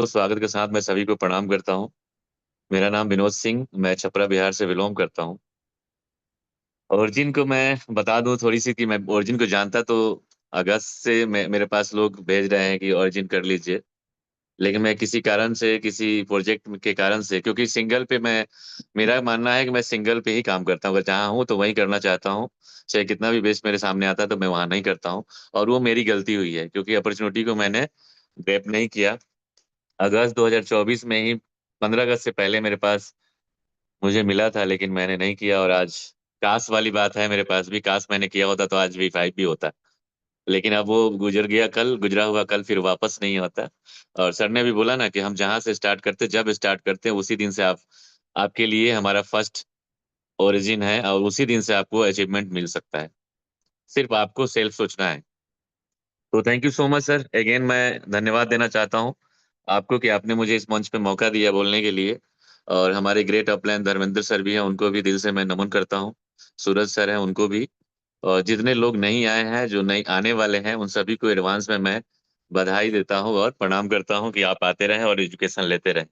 तो स्वागत के साथ मैं सभी को प्रणाम करता हूँ। मेरा नाम विनोद सिंह, मैं छपरा बिहार से बिलोंग करता हूँ। ओरिजिन को मैं बता दूं थोड़ी सी कि मैं ओरिजिन को जानता तो अगस्त से मेरे पास लोग भेज रहे हैं कि ओरिजिन कर लीजिए। लेकिन मैं किसी कारण से, किसी प्रोजेक्ट के कारण से, क्योंकि सिंगल पे मैं, मेरा मानना है कि मैं सिंगल पे ही काम करता हूँ। अगर जहाँ हूँ तो वहीं करना चाहता हूँ। चाहे कितना भी बेस्ट मेरे सामने आता है तो मैं वहां नहीं करता हूँ। और वो मेरी गलती हुई है क्योंकि अपॉर्चुनिटी को मैंने ग्रैब नहीं किया। अगस्त 2024 में ही, 15 अगस्त से पहले मेरे पास मुझे मिला था, लेकिन मैंने नहीं किया। और आज काश वाली बात है, मेरे पास भी काश मैंने किया होता तो आज V5 भी होता। लेकिन अब वो गुजर गया, कल गुजरा हुआ कल फिर वापस नहीं होता। और सर ने भी बोला ना कि हम जहां से स्टार्ट करते, जब स्टार्ट करते हैं उसी दिन से आप, आपके लिए हमारा फर्स्ट ओरिजिन है और उसी दिन से आपको अचीवमेंट मिल सकता है। सिर्फ आपको सेल्फ सोचना है। तो thank you so much sir, again मैं धन्यवाद देना चाहता हूँ आपको कि आपने मुझे इस मंच पे मौका दिया बोलने के लिए। और हमारे ग्रेट अपलाइन धर्मेंद्र सर भी हैं, उनको भी दिल से मैं नमन करता हूँ। सूरज सर हैं, उनको भी। और जितने लोग नहीं आए हैं, जो नहीं आने वाले हैं, उन सभी को एडवांस में मैं बधाई देता हूँ और प्रणाम करता हूँ कि आप आते रहें और एजुकेशन लेते रहें।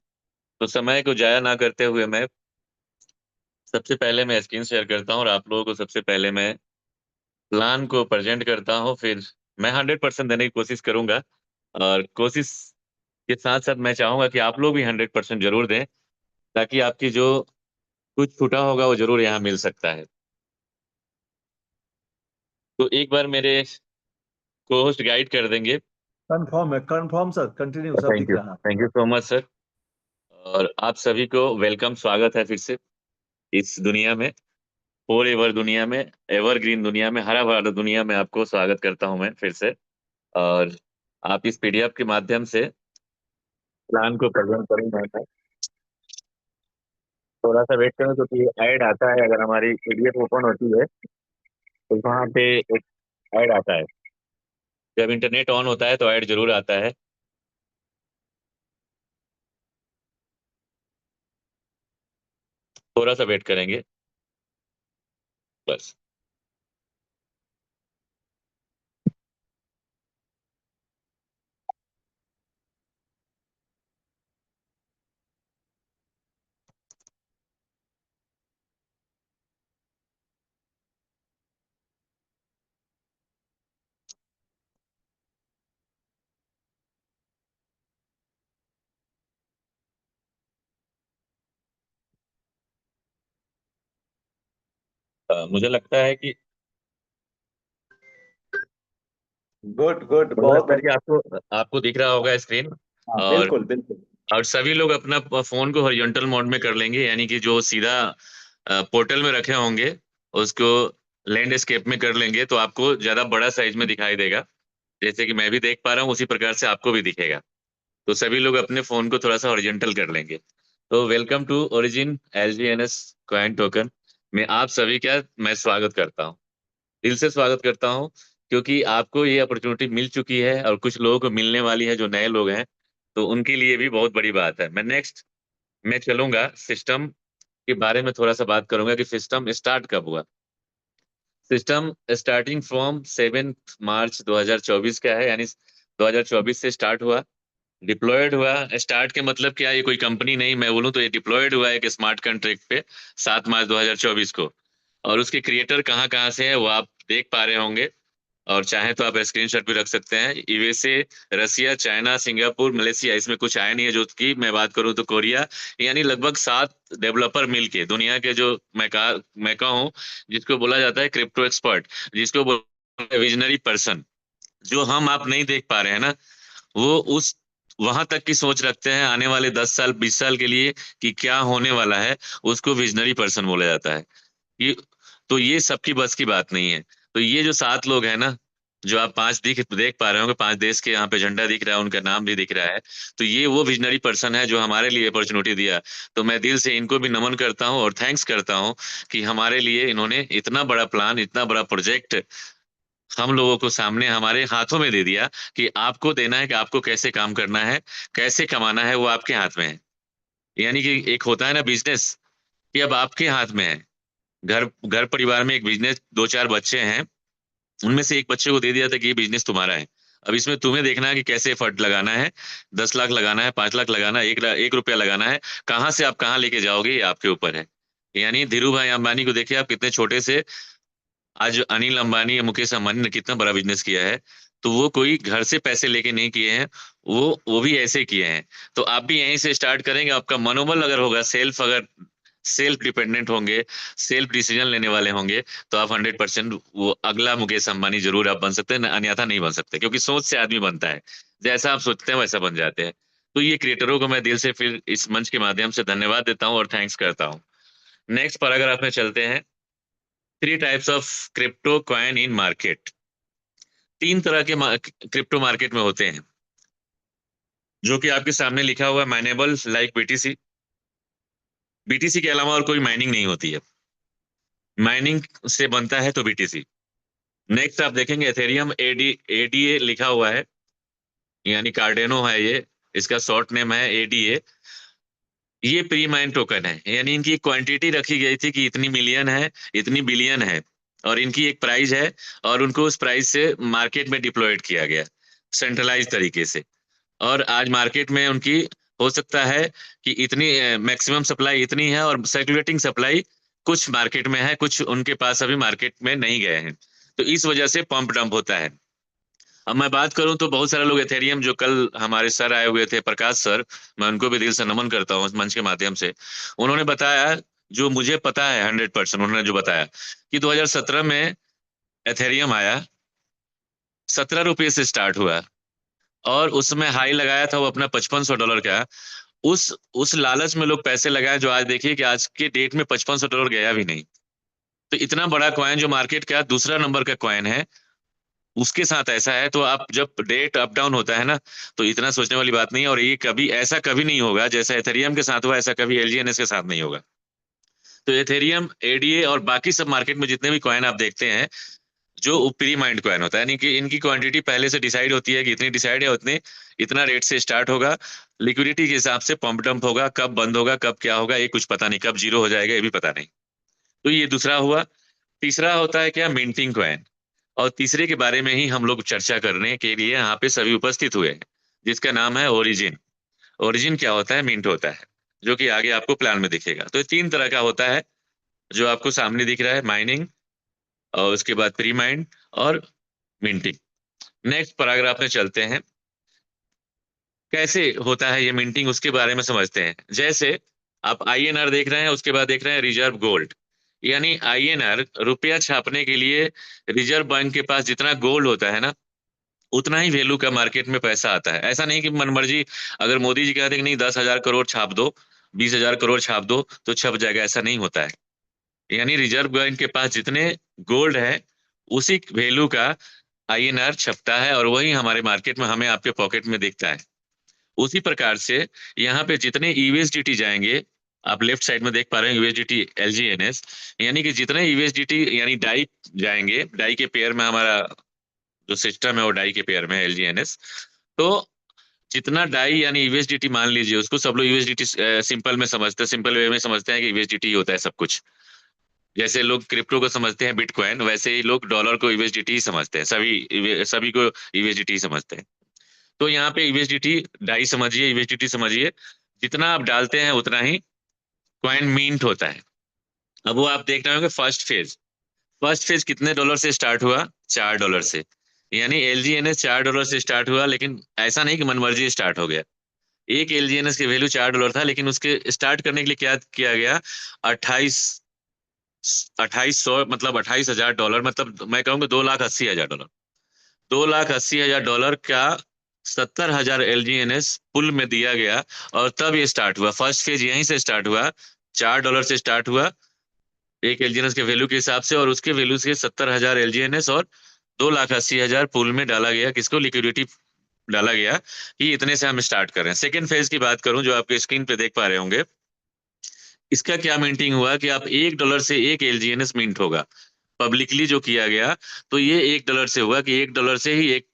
तो समय को जाया ना करते हुए मैं सबसे पहले मैं स्क्रीन शेयर करता हूँ और आप लोगों को सबसे पहले मैं प्लान को प्रेजेंट करता हूँ। फिर मैं 100% देने की कोशिश करूंगा। और कोशिश के साथ साथ मैं चाहूंगा कि आप लोग भी 100% जरूर दें, ताकि आपकी जो कुछ छूटा होगा वो जरूर यहाँ मिल सकता है। तो एक बार मेरे को होस्ट गाइड कर देंगे। कंफर्म है, कंफर्म सर, कंटिन्यू, सब थैंक दिख यू, रहा है। Thank you so much sir. और आप सभी को वेलकम, स्वागत है फिर से इस दुनिया में, फोर एवर दुनिया में, एवरग्रीन दुनिया में, हरा भरा दुनिया में आपको स्वागत करता हूं मैं फिर से। और आप इस PDF के माध्यम से प्लान को प्रेजेंट करेंगे। थोड़ा सा वेट करो क्योंकि ऐड आता है, अगर हमारी PDF ओपन होती है तो वहाँ पे एक ऐड आता है। जब इंटरनेट ऑन होता है तो ऐड जरूर आता है। थोड़ा सा वेट करेंगे बस। मुझे लगता है कि, गुड गुड, मुझे बहुत लगता है कि अच्छा। आपको आपको दिख रहा होगा स्क्रीन। हाँ, और बिल्कुल बिल्कुल। और सभी लोग अपना फोन को हॉरिजॉन्टल मोड में कर लेंगे, यानी कि जो सीधा पोर्टल में रखे होंगे उसको लैंडस्केप में कर लेंगे, तो आपको ज्यादा बड़ा साइज में दिखाई देगा। जैसे कि मैं भी देख पा रहा हूँ उसी प्रकार से आपको भी दिखेगा। तो सभी लोग अपने फोन को थोड़ा सा हॉरिजॉन्टल कर लेंगे। तो welcome to origin LGNS coin token में आप सभी का मैं स्वागत करता हूँ, दिल से स्वागत करता हूँ। क्योंकि आपको ये अपॉर्चुनिटी मिल चुकी है और कुछ लोगों को मिलने वाली है जो नए लोग हैं। तो उनके लिए भी बहुत बड़ी बात है। मैं चलूंगा सिस्टम के बारे में, थोड़ा सा बात करूंगा कि सिस्टम स्टार्ट कब हुआ। सिस्टम स्टार्टिंग फ्रॉम 7 मार्च 2024 का है, यानी 2024 से स्टार्ट हुआ, डिप्लॉयड हुआ। स्टार्ट के मतलब क्या, ये कोई कंपनी नहीं, मैं बोलूं तो ये डिप्लॉयड हुआ है एक स्मार्ट कॉन्ट्रैक्ट पे 7 मार्च 2024 को। और उसके क्रिएटर कहाँ कहाँ से है वो आप देख पा रहे होंगे। और चाहे तो आप स्क्रीनशॉट भी रख सकते हैं। यूएसए, रसिया, चाइना, सिंगापुर, मलेशिया, इसमें कुछ आया नहीं है। जो कि मैं बात करूं तो कोरिया। यानी लगभग 7 डेवलपर मिलके दुनिया के जो मैं कहूँ जिसको बोला जाता है क्रिप्टो एक्सपर्ट, जिसको बोला विजनरी पर्सन, जो हम आप नहीं देख पा रहे हैं ना, वो उस वहां तक की सोच रखते हैं आने वाले 10 साल 20 साल के लिए कि क्या होने वाला है, उसको विजनरी पर्सन बोला जाता है। ये, तो ये सबकी बस की बात नहीं है। तो ये जो 7 लोग हैं ना, जो आप पांच देख पा रहे होंगे, 5 देश के यहाँ पे झंडा दिख रहा है, उनका नाम भी दिख रहा है। तो ये वो विजनरी पर्सन है जो हमारे लिए अपॉर्चुनिटी दिया। तो मैं दिल से इनको भी नमन करता हूँ और थैंक्स करता हूँ कि हमारे लिए इन्होंने इतना बड़ा प्लान, इतना बड़ा प्रोजेक्ट हम लोगों को सामने हमारे हाथों में दे दिया कि आपको देना है कि आपको कैसे काम करना है, कैसे कमाना है, वो आपके हाथ में है। यानी कि एक होता है ना बिजनेस, कि अब आपके हाथ में है। घर घर परिवार में एक बिजनेस, 2 4 बच्चे हैं, उनमें से एक बच्चे को दे दिया था कि ये बिजनेस तुम्हारा है। अब इसमें तुम्हें देखना है कि कैसे एफर्ट लगाना है। 10 लाख लगाना है, 5 लाख लगाना है, 1 रुपया लगाना है। कहाँ से आप कहाँ लेके जाओगे ये आपके ऊपर है। यानी धीरू भाई अंबानी को देखिए आप, कितने छोटे से आज अनिल अंबानी या मुकेश अंबानी ने कितना बड़ा बिजनेस किया है। तो वो कोई घर से पैसे लेके नहीं किए हैं, वो भी ऐसे किए हैं। तो आप भी यहीं से स्टार्ट करेंगे। आपका मनोबल अगर होगा, अगर सेल्फ डिपेंडेंट होंगे, सेल्फ डिसीजन लेने वाले होंगे, तो आप 100% वो अगला मुकेश अंबानी जरूर आप बन सकते हैं, अन्यथा नहीं बन सकते, क्योंकि सोच से आदमी बनता है। जैसा आप सोचते हैं वैसा बन जाते हैं। तो ये क्रिएटरों को मैं दिल से फिर इस मंच के माध्यम से धन्यवाद देता हूँ और थैंक्स करता हूँ। नेक्स्ट पैराग्राफ में चलते हैं। 3 types of crypto coin in market. 3 तरह के क्रिप्टो मार्केट में होते हैं, जो कि आपके सामने लिखा हुआ है। Minable like BTC. बीटीसी के अलावा और कोई माइनिंग नहीं होती है। माइनिंग से बनता है तो बीटीसी। नेक्स्ट आप देखेंगे एथेरियम एडीए लिखा हुआ है, यानी कार्डेनो है ये, इसका शॉर्ट नेम है एडीए। ये प्री माइन टोकन है, यानी इनकी एक क्वांटिटी रखी गई थी कि इतनी मिलियन है, इतनी बिलियन है, और इनकी एक प्राइस है, और उनको उस प्राइस से मार्केट में डिप्लॉयड किया गया सेंट्रलाइज तरीके से। और आज मार्केट में उनकी हो सकता है कि इतनी मैक्सिमम सप्लाई इतनी है, और सर्कुलेटिंग सप्लाई कुछ मार्केट में है, कुछ उनके पास अभी मार्केट में नहीं गए हैं। तो इस वजह से पंप डंप होता है। अब मैं बात करूं तो बहुत सारे लोग एथेरियम, जो कल हमारे सर आए हुए थे, प्रकाश सर, मैं उनको भी दिल से नमन करता हूं इस मंच के माध्यम से। उन्होंने बताया, जो मुझे पता है 100%, उन्होंने जो बताया कि 2017 में एथेरियम आया, 17 रुपये से स्टार्ट हुआ, और उसमें हाई लगाया था वो अपना $5500 का। उस लालच में लोग पैसे लगाए, जो आज देखिए कि आज के डेट में $5500 गया भी नहीं। तो इतना बड़ा कॉइन जो मार्केट का दूसरा नंबर का कॉइन है, उसके साथ ऐसा है। तो आप जब डेट अप डाउन होता है ना, तो इतना सोचने वाली बात नहीं है। और ये कभी ऐसा कभी नहीं होगा जैसा एथेरियम के साथ हुआ, ऐसा कभी एलजीएनएस के साथ नहीं होगा। तो एथेरियम, एडीए और बाकी सब मार्केट में जितने भी कॉइन आप देखते हैं, जो प्री माइंड कॉइन होता है, यानी कि इनकी क्वांटिटी पहले से डिसाइड होती है कि इतनी डिसाइड है, उतने इतना रेट से स्टार्ट होगा। लिक्विडिटी के हिसाब से पंप डंप होगा, कब बंद होगा, कब क्या होगा, ये कुछ पता नहीं, कब जीरो हो जाएगा ये भी पता नहीं। तो ये दूसरा हुआ। तीसरा होता है क्या, मिंटिंग कॉइन। और तीसरे के बारे में ही हम लोग चर्चा करने के लिए यहाँ पे सभी उपस्थित हुए हैं, जिसका नाम है ओरिजिन। ओरिजिन क्या होता है, मिंट होता है, जो कि आगे आपको प्लान में दिखेगा। तो ये 3 तरह का होता है, जो आपको सामने दिख रहा है, माइनिंग, और उसके बाद प्री माइंड, और मिंटिंग। नेक्स्ट पैराग्राफ में चलते हैं। कैसे होता है ये मिंटिंग, उसके बारे में समझते हैं। जैसे आप आईएनआर देख रहे हैं, उसके बाद देख रहे हैं रिजर्व गोल्ड। यानी आईएनआर, रुपया छापने के लिए रिजर्व बैंक के पास जितना गोल्ड होता है ना, उतना ही वैल्यू का मार्केट में पैसा आता है। ऐसा नहीं कि मनमर्जी, अगर मोदी जी कहते हैं कि नहीं 10,000 करोड़ छाप दो, 20,000 करोड़ छाप दो, तो छप जाएगा, ऐसा नहीं होता है। यानी रिजर्व बैंक के पास जितने गोल्ड है, उसी वैल्यू का आईएनआर छपता है, और वही हमारे मार्केट में हमें आपके पॉकेट में दिखता है। उसी प्रकार से यहाँ पे जितने यूएसडीटी जाएंगे, आप लेफ्ट साइड में देख पा रहे हैं यूएसडीटी एलजीएनएस, यानी कि जितने यूएसडीटी यानी डाई जाएंगे, डाई के पेयर में हमारा जो सिस्टम है वो डाई के पेयर में है एलजीएनएस। तो जितना डाई यानी यूएसडीटी मान लीजिए, उसको सब लोग यूएसडीटी सिंपल में समझते हैं, सिंपल वे में समझते हैं कि यूएसडीटी होता है सब कुछ। जैसे लोग क्रिप्टो को समझते हैं बिटकॉइन, वैसे ही लोग डॉलर को यूएसडीटी ही समझते हैं, सभी सभी को यूएसडीटी ही समझते हैं। तो यहाँ पे यूएसडीटी डाई समझिए, यूएसडीटी समझिए। जितना आप डालते हैं उतना ही कॉइन मिंट होता है। अब वो आप देख रहे होंगे फर्स्ट फेज कितने डॉलर से स्टार्ट हुआ, $4 से। यानी एलजीएनएस $4 से स्टार्ट हुआ, लेकिन ऐसा नहीं कि मनमर्जी स्टार्ट हो गया। एक एलजीएनएस की वैल्यू $4 था, लेकिन उसके स्टार्ट करने के लिए क्या किया गया, 2800 मतलब $28,000, मतलब मैं कहूँगा $2,80,000। $2,80,000 का 70,000 एलजीएनएस पुल में दिया गया, और तब ये स्टार्ट हुआ। फर्स्ट फेज यहीं से स्टार्ट हुआ, $4 से स्टार्ट हुआ एक एलजीएनएस के वैल्यू के हिसाब से, और उसके वैल्यू से 70,000 एलजीएनएस, और 2,80,000 पुल में डाला गया, किसको, लिक्विडिटी डाला गया कि इतने से हम स्टार्ट कर रहे हैं। सेकेंड फेज की बात करूं, जो आपके स्क्रीन पे देख पा रहे होंगे, इसका क्या मिंटिंग हुआ कि आप $1 से एक एलजीएनएस मिंट होगा, पब्लिकली जो किया गया। तो ये $1 से हुआ कि $1 से ही एक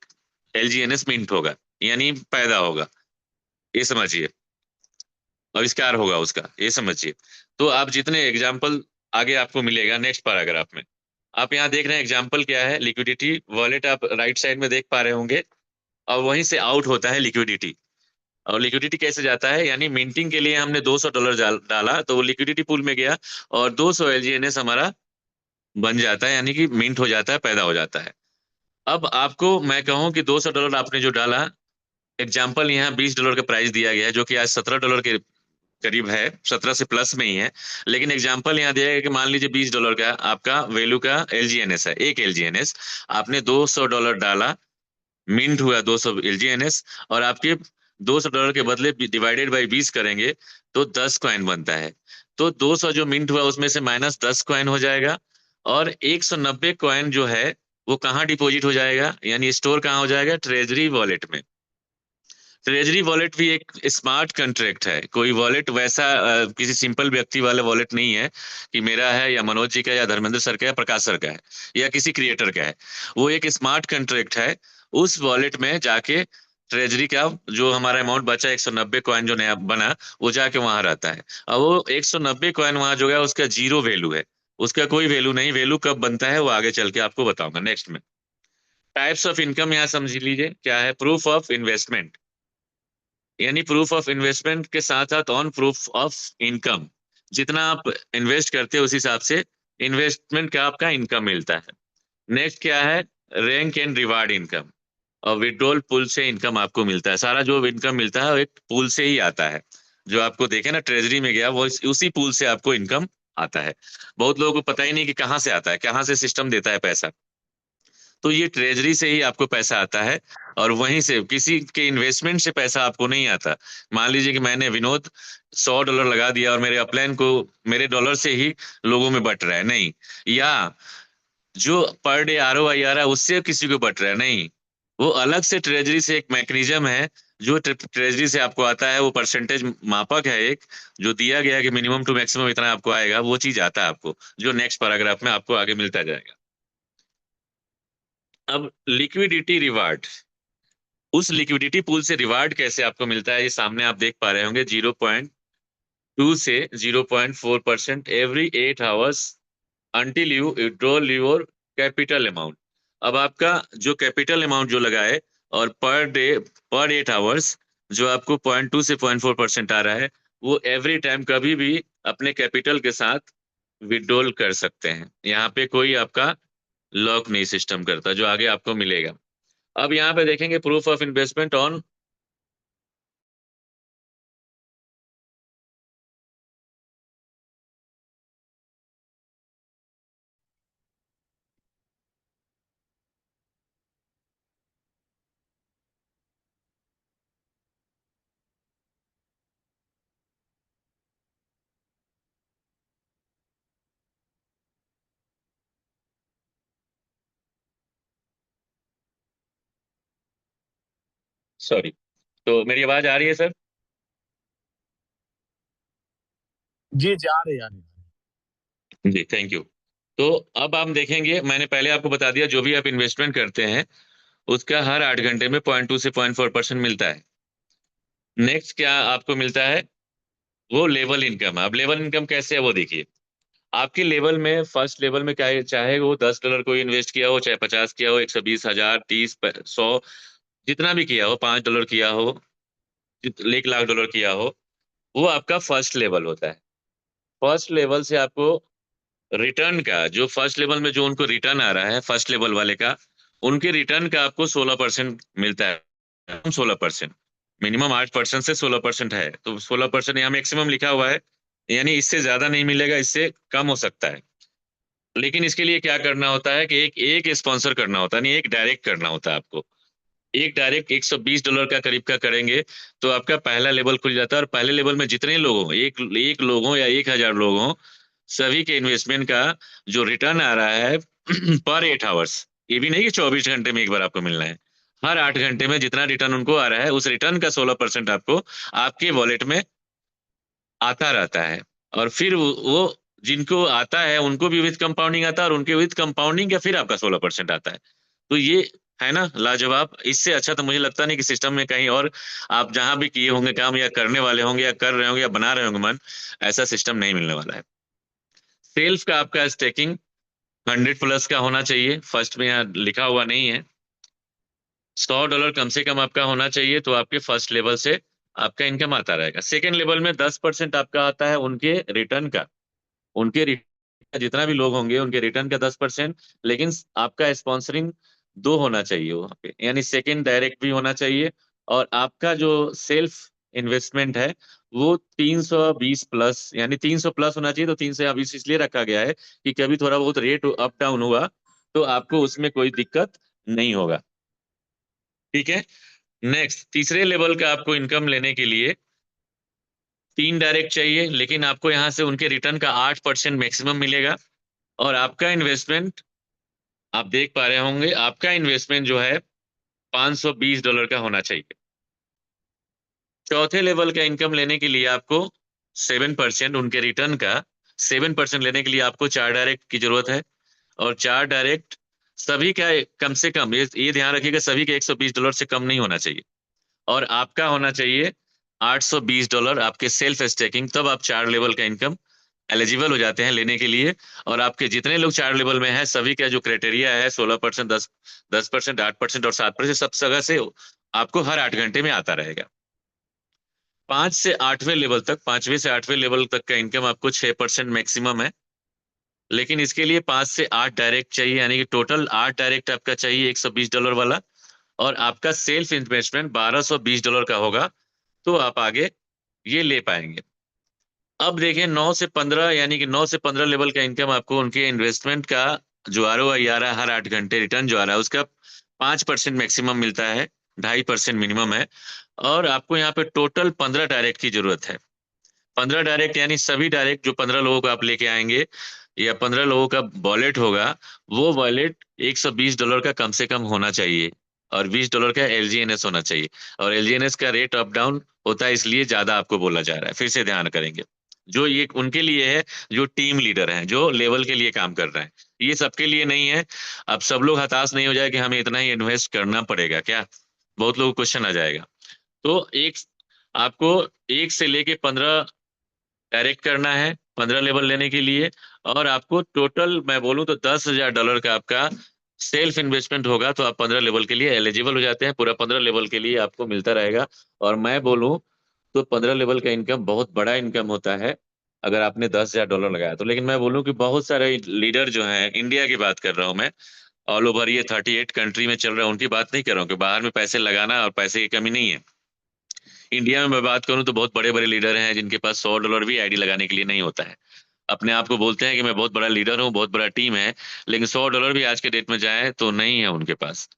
एलजीएनएस मिंट होगा, यानी पैदा होगा, ये समझिए, आविष्कार होगा उसका, ये समझिए। तो आप जितने एग्जाम्पल आगे आपको मिलेगा नेक्स्ट पैराग्राफ में। आप यहाँ देख रहे हैं एग्जाम्पल क्या है, लिक्विडिटी वॉलेट आप राइट साइड में देख पा रहे होंगे। और वहीं से आउट होता है लिक्विडिटी। और लिक्विडिटी कैसे जाता है, यानी मिंटिंग के लिए हमने $200 डाला तो वो लिक्विडिटी पूल में गया और 200 एलजीएनएस हमारा बन जाता है, यानी कि मिंट हो जाता है, पैदा हो जाता है। अब आपको मैं कहूं कि $200 आपने जो डाला, एग्जाम्पल यहाँ $20 का प्राइस दिया गया है जो कि आज $17 के करीब है, 17 से प्लस में ही है। लेकिन एग्जाम्पल यहाँ दिया गया कि मान लीजिए $20 का आपका वैल्यू का एलजीएनएस है, एक एलजीएनएस आपने $200 डाला, मिंट हुआ 200 एलजीएनएस, और आपके $200 के बदले डिवाइडेड बाई 20 करेंगे तो 10 कॉइन बनता है। तो 200 जो मिंट हुआ उसमें से माइनस 10 कॉइन हो जाएगा, और 190 कॉइन जो है वो कहाँ डिपॉजिट हो जाएगा, यानी स्टोर कहाँ हो जाएगा, ट्रेजरी वॉलेट में। ट्रेजरी वॉलेट भी एक स्मार्ट कंट्रैक्ट है, कोई वॉलेट वैसा किसी सिंपल व्यक्ति वाला वॉलेट नहीं है कि मेरा है या मनोज जी का या धर्मेंद्र सर का या प्रकाश सर का है या किसी क्रिएटर का है। वो एक स्मार्ट कंट्रैक्ट है। उस वॉलेट में जाके ट्रेजरी का जो हमारा अमाउंट बचा 190 कॉइन जो नया बना, वो जाके वहां रहता है। अब वो 190 कॉइन वहां जो है उसका जीरो वैल्यू है, उसका कोई वैल्यू नहीं। वैल्यू कब बनता है वो आगे चल के आपको बताऊंगा नेक्स्ट में। टाइप्स ऑफ इनकम यहाँ समझ लीजिए क्या है। प्रूफ ऑफ इन्वेस्टमेंट, यानी प्रूफ ऑफ इन्वेस्टमेंट के साथ साथ ऑन प्रूफ ऑफ इनकम, जितना आप इन्वेस्ट करते हैं उस हिसाब से इन्वेस्टमेंट का आपका इनकम मिलता है। नेक्स्ट क्या है, रैंक एंड रिवार्ड इनकम, और विड्रॉल पूल से इनकम आपको मिलता है। सारा जो इनकम मिलता है वो एक पूल से ही आता है। जो आपको देखे ना ट्रेजरी में गया, वो उसी पूल से आपको इनकम आता है। बहुत लोगों को पता ही नहीं कि कहाँ से आता है, कहाँ से सिस्टम देता है पैसा। तो ये ट्रेजरी से ही आपको पैसा आता है, और वहीं से किसी के इन्वेस्टमेंट से पैसा आपको नहीं आता। मान लीजिए कि मैंने विनोद $100 लगा दिया और मेरे अपलाइन को मेरे डॉलर से ही लोगों में बट रहा है, नहीं। या जो पर डे आरओआई आ रहा है उससे किसी को बट रहा है, नहीं। वो अलग से ट्रेजरी से एक मैकेनिज्म है जो ट्रेजरी से आपको आता है। वो परसेंटेज मापक है एक, जो दिया गया है कि मिनिमम टू मैक्सिमम इतना आपको आएगा, वो चीज आता है आपको, जो नेक्स्ट पैराग्राफ में आपको आगे मिलता जाएगा। अब लिक्विडिटी रिवार्ड, उस लिक्विडिटी पूल से रिवार्ड कैसे आपको मिलता है, ये सामने आप देख पा रहे होंगे। 0.2 से 0.4% every 8 hours until you withdrawal your capital amount. अब आपका जो कैपिटल अमाउंट जो लगा है, और पर डे पर 8 आवर्स जो आपको 0.2 से 0.4% आ रहा है, वो एवरी टाइम कभी भी अपने कैपिटल के साथ विड्रॉल कर सकते हैं। यहाँ पे कोई आपका लॉक नहीं सिस्टम करता, जो आगे आपको मिलेगा। अब यहाँ पे देखेंगे proof of investment on, sorry, तो मेरी आवाज आ रही है सर? जी जी, आ रही आ रही। जी थैंक यू। तो अब हम देखेंगे, मैंने पहले आपको बता दिया जो भी आप इन्वेस्टमेंट करते हैं उसका हर 8 घंटे में 0.2 से 0.4% मिलता है। नेक्स्ट क्या आपको मिलता है, वो लेवल इनकम है। अब लेवल इनकम कैसे है वो देखिए। आपके लेवल में फर्स्ट लेवल में क्या है, चाहे वो $10 कोई इन्वेस्ट किया हो, चाहे 50 किया हो, 120,000, 30, 100, जितना भी किया हो, $5 किया हो, 1 लाख डॉलर किया हो, वो आपका फर्स्ट लेवल होता है। फर्स्ट लेवल से आपको रिटर्न का, जो फर्स्ट लेवल में जो उनको रिटर्न आ रहा है फर्स्ट लेवल वाले का, उनके रिटर्न का आपको 16% मिलता है। 16%, मिनिमम 8% से 16% है, तो 16% यहाँ मैक्सिमम लिखा हुआ है, यानी इससे ज्यादा नहीं मिलेगा, इससे कम हो सकता है। लेकिन इसके लिए क्या करना होता है कि एक एक स्पॉन्सर करना होता है, नहीं एक डायरेक्ट करना होता है आपको। एक डायरेक्ट $120 का करीब का करेंगे तो आपका पहला लेवल खुल जाता है, और पहले लेवल में जितने लोग हों, एक एक लोग हों या 1,000 लोग हों, सभी के इन्वेस्टमेंट का जो रिटर्न आ रहा है पर 8 आवर्स, ये भी नहीं कि 24 घंटे में एक बार आपको मिलना है, हर 8 घंटे में जितना रिटर्न उनको आ रहा है उस रिटर्न का 16% आपको आपके वॉलेट में आता रहता है। और फिर वो जिनको आता है उनको भी विद कंपाउंडिंग आता है, और उनके विद कंपाउंडिंग का फिर आपका 16% आता है। तो ये है ना लाजवाब। इससे अच्छा तो मुझे लगता नहीं कि सिस्टम में कहीं और आप जहां भी किए होंगे काम, या करने वाले होंगे, या कर रहे होंगे, या बना रहे होंगे मन, ऐसा सिस्टम नहीं मिलने वाला है। सेल्फ का आपका स्टेकिंग 100 प्लस का होना चाहिए, फर्स्ट में यहाँ लिखा हुआ नहीं है। $100 कम से कम आपका होना चाहिए, तो आपके फर्स्ट लेवल से आपका इनकम आता रहेगा। सेकेंड लेवल में 10% आपका आता है उनके रिटर्न का। उनके जितना भी लोग होंगे उनके रिटर्न का 10%। लेकिन आपका स्पॉन्सरिंग 2 होना चाहिए वहां पे, यानी सेकंड डायरेक्ट भी होना चाहिए। और आपका जो सेल्फ इन्वेस्टमेंट है वो 320 प्लस, यानी 300 प्लस होना चाहिए। तो 320 इसलिए रखा गया है कि कभी थोड़ा बहुत रेट अप डाउन हुआ तो आपको उसमें कोई दिक्कत नहीं होगा। ठीक है। नेक्स्ट, तीसरे लेवल का आपको इनकम लेने के लिए 3 डायरेक्ट चाहिए, लेकिन आपको यहाँ से उनके रिटर्न का 8% मैक्सिमम मिलेगा। और आपका इन्वेस्टमेंट, आप देख पा रहे होंगे, आपका इन्वेस्टमेंट जो है $520 का होना चाहिए। चौथे लेवल का इनकम लेने के लिए आपको 7% उनके रिटर्न का 7% लेने के लिए आपको 4 डायरेक्ट की जरूरत है। और 4 डायरेक्ट सभी का कम से कम, ये ध्यान रखिएगा, सभी का $120 से कम नहीं होना चाहिए। और आपका होना चाहिए $820 आपके सेल्फ स्टेकिंग, तब आप 4 लेवल का इनकम एलिजिबल हो जाते हैं लेने के लिए। और आपके जितने लोग 4 लेवल में हैं सभी का जो क्राइटेरिया है 16%, 10%, 8% और 7%, सब जगह से आपको हर 8 घंटे में आता रहेगा। 5वें से 8वें लेवल तक का इनकम आपको 6% मैक्सिमम है। लेकिन इसके लिए 5 से 8 डायरेक्ट चाहिए, यानी कि टोटल 8 डायरेक्ट आपका चाहिए $120 वाला। और आपका सेल्फ इन्वेस्टमेंट $1220 का होगा, तो आप आगे ये ले पाएंगे। अब देखिए 9 से 15, यानी कि 9 से 15 लेवल का इनकम आपको उनके इन्वेस्टमेंट का जो ROI आ रहा है, हर 8 घंटे रिटर्न जो आ रहा है उसका 5% मैक्सिमम मिलता है, 2.5% मिनिमम है। और आपको यहाँ पे टोटल 15 डायरेक्ट की जरूरत है। 15 डायरेक्ट यानी सभी डायरेक्ट जो 15 लोगों को आप लेके आएंगे या 15 लोगों का वॉलेट होगा, वो वॉलेट $120 का कम से कम होना चाहिए। और $20 का LGNS होना चाहिए। और LGNS का रेट अप डाउन होता है, इसलिए ज्यादा आपको बोला जा रहा है। फिर से ध्यान करेंगे, जो ये उनके लिए है जो टीम लीडर हैं, जो लेवल के लिए काम कर रहे हैं, ये सबके लिए नहीं है। अब सब लोग हताश नहीं हो जाए कि हमें इतना ही इन्वेस्ट करना पड़ेगा क्या, बहुत लोगों को क्वेश्चन आ जाएगा। तो एक आपको 1 से लेके 15 डायरेक्ट करना है 15 लेवल लेने के लिए। और आपको टोटल मैं बोलूं तो $10,000 का आपका सेल्फ इन्वेस्टमेंट होगा, तो आप 15 लेवल के लिए एलिजिबल हो जाते हैं। पूरा 15 लेवल के लिए आपको मिलता रहेगा। और मैं बोलूं तो 15 लेवल का इनकम बहुत बड़ा इनकम होता है अगर आपने $10,000 लगाया तो। लेकिन मैं बोलूं कि बहुत सारे लीडर जो हैं, इंडिया की बात कर रहा हूं मैं, ऑल ओवर ये 38 कंट्री में चल रहा है, उनकी बात नहीं कर रहा हूँ कि बाहर में पैसे लगाना और पैसे की कमी नहीं है। इंडिया में मैं बात करूं तो बहुत बड़े बड़े लीडर हैं जिनके पास $100 भी आईडी लगाने के लिए नहीं होता है। अपने आप को बोलते हैं कि मैं बहुत बड़ा लीडर हूँ, बहुत बड़ा टीम है, लेकिन $100 भी आज के डेट में जाए तो नहीं है उनके पास।